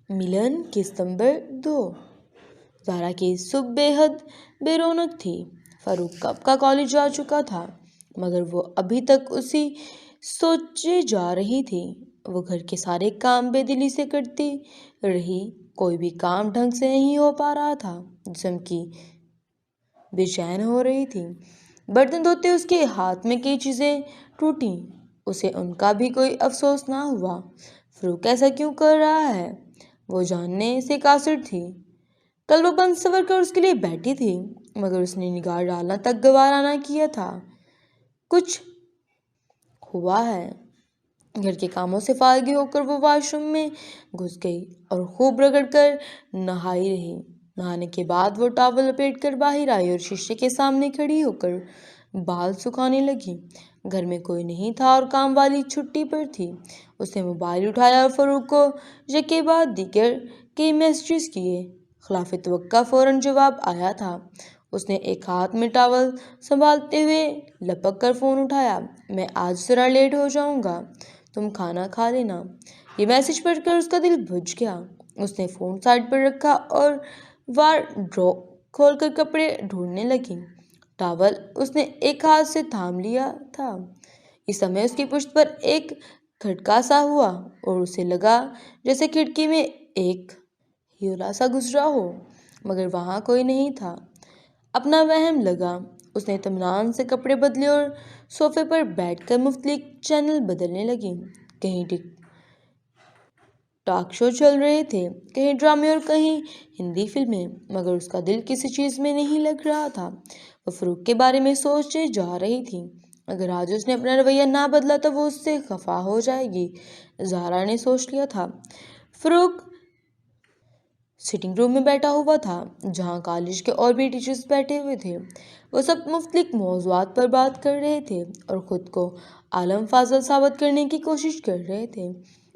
मिलन किस्त नंबर 2। ज़ारा की सुबह बेहद बेरौनक थी। फारूक कब का कॉलेज जा चुका था, मगर वो अभी तक उसी सोचे जा रही थी। वो घर के सारे काम बेदिली से करती रही, कोई भी काम ढंग से नहीं हो पा रहा था। जिस्म की बेचैन हो रही थी। बर्तन धोते उसके हाथ में कई चीज़ें टूटी, उसे उनका भी कोई अफसोस ना हुआ। फारूक ऐसा क्यों कर रहा है, वो जानने से कासिर थी। कल वो बंद सवर कर उसके लिए बैठी थी, मगर उसने निगाह डालना तक गवारा ना किया था। कुछ हुआ है। घर के कामों से फारगी होकर वो वॉशरूम में घुस गई और खूब रगड़कर नहाई रही। नहाने के बाद वो टॉवल लपेट कर बाहर आई और शीशे के सामने खड़ी होकर बाल सुखाने लगी। घर में कोई नहीं था और काम वाली छुट्टी पर थी। उसने मोबाइल उठाया और फारूक को यके बाद दीगर कई मैसेजेस किए। खिलाफ तवक्का फौरन जवाब आया था। उसने एक हाथ में टॉवल संभालते हुए लपक कर फ़ोन उठाया। मैं आज ज़रा लेट हो जाऊंगा, तुम खाना खा लेना। ये मैसेज पढ़कर उसका दिल बुझ गया। उसने फ़ोन साइड पर रखा और वार्डरोब खोलकर कपड़े ढूंढने लगी। टॉवल उसने एक हाथ से थाम लिया था। इस समय उसकी पुश्त पर एक खटका सा हुआ और उसे लगा जैसे खिड़की में एक हियोला सा गुजरा हो, मगर वहाँ कोई नहीं था। अपना वहम लगा। उसने इत्मीनान से कपड़े बदले और सोफे पर बैठकर मुख्तलिफ चैनल बदलने लगी। कहीं टॉक शो चल रहे थे, कहीं ड्रामे और कहीं हिंदी फिल्में, मगर उसका दिल किसी चीज़ में नहीं लग रहा था। वो फारूक के बारे में सोचने जा रही थी। अगर आज उसने अपना रवैया ना बदला तो वो उससे खफा हो जाएगी, ज़ारा ने सोच लिया था। फारूक सिटिंग रूम में बैठा हुआ था, जहाँ कॉलेज के और भी टीचर्स बैठे हुए थे। वो सब मुख्तलिफ मौज़ूआत पर बात कर रहे थे और ख़ुद को आलम फाजल साबित करने की कोशिश कर रहे थे,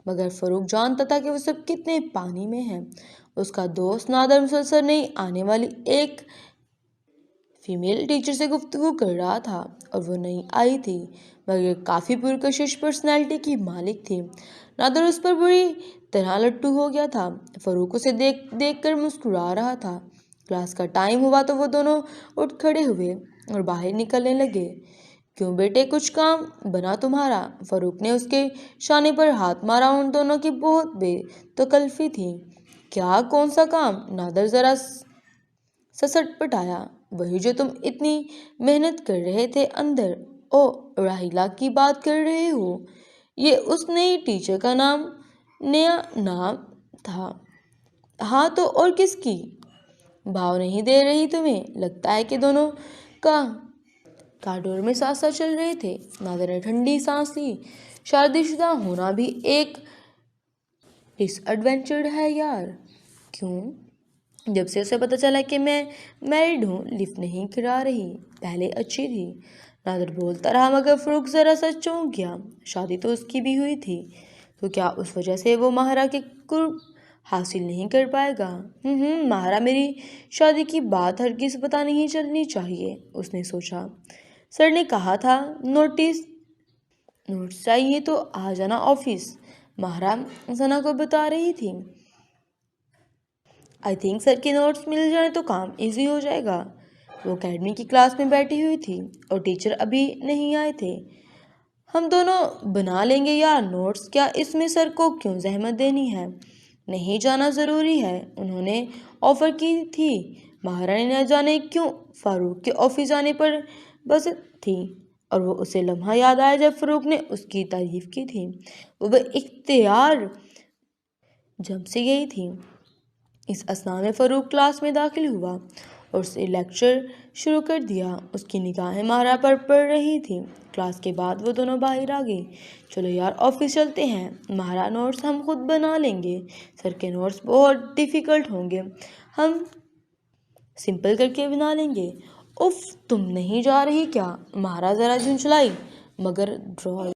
मगर फारूक जानता था कि वो सब कितने पानी में हैं। उसका दोस्त नादर मुसलसल नहीं आने वाली एक फीमेल टीचर से गुफ्तगू कर रहा था और वो नहीं आई थी, मगर काफ़ी पुरकशिश पर्सनैलिटी की मालिक थी। नादर उस पर बुरी तरह लट्टू हो गया था। फारूक उसे देख कर मुस्कुरा रहा था। क्लास का टाइम हुआ तो वो दोनों उठ खड़े हुए और बाहर निकलने लगे। क्यों बेटे, कुछ काम बना तुम्हारा? फारूक ने उसके शाने पर हाथ मारा। उन दोनों की बहुत बेतकल्फी थी। क्या, कौन सा काम? नादर ज़रा सटपट आया। वही जो तुम इतनी मेहनत कर रहे थे अंदर। ओ, राहिला की बात कर रहे हो? ये उस नई टीचर का नया नाम था। हाँ तो और किसकी? भाव नहीं दे रही तुम्हें? लगता है कि दोनों का कॉरिडोर में साथ साथ चल रहे थे। नादर ने ठंडी सांस ली। शादीशुदा होना भी एक डिसएडवेंचर है यार। क्यों? जब से उसे पता चला कि मैं मैरिड हूँ, लिफ्ट नहीं करा रही। पहले अच्छी थी। नादर बोलता रहा, मगर फारूक ज़रा सा चौंक गया। शादी तो उसकी भी हुई थी, तो क्या उस वजह से वो माहरा के कुर्ब हासिल नहीं कर पाएगा? माहरा मेरी शादी की बात हरगिज़ पता नहीं चलनी चाहिए, उसने सोचा। सर ने कहा था नोट्स चाहिए तो आ जाना ऑफिस, माहरा सना को बता रही थी। आई थिंक सर के नोट्स मिल जाए तो काम इजी हो जाएगा। वो अकेडमी की क्लास में बैठी हुई थी और टीचर अभी नहीं आए थे। हम दोनों बना लेंगे यार नोट्स, क्या इसमें सर को क्यों जहमत देनी है? नहीं जाना ज़रूरी है, उन्होंने ऑफ़र की थी। माहरा ने न जाने क्यों फारूक के ऑफिस जाने पर बस थी, और वो उसे लम्हा याद आया जब फारूक ने उसकी तारीफ़ की थी। वो इख्तियार जम से गई थी। इस असना में फारूक क्लास में दाखिल हुआ और उसने लेक्चर शुरू कर दिया। उसकी निगाहें माहरा पर पड़ रही थी। क्लास के बाद वो दोनों बाहर आ गई। चलो यार ऑफिस चलते हैं, माहरा नोट्स हम खुद बना लेंगे। सर के नोट्स बहुत डिफ़िकल्ट होंगे, हम सिंपल करके बना लेंगे। उफ, तुम नहीं जा रही क्या? माहरा ज़रा झुंझलाई, मगर ड्रॉ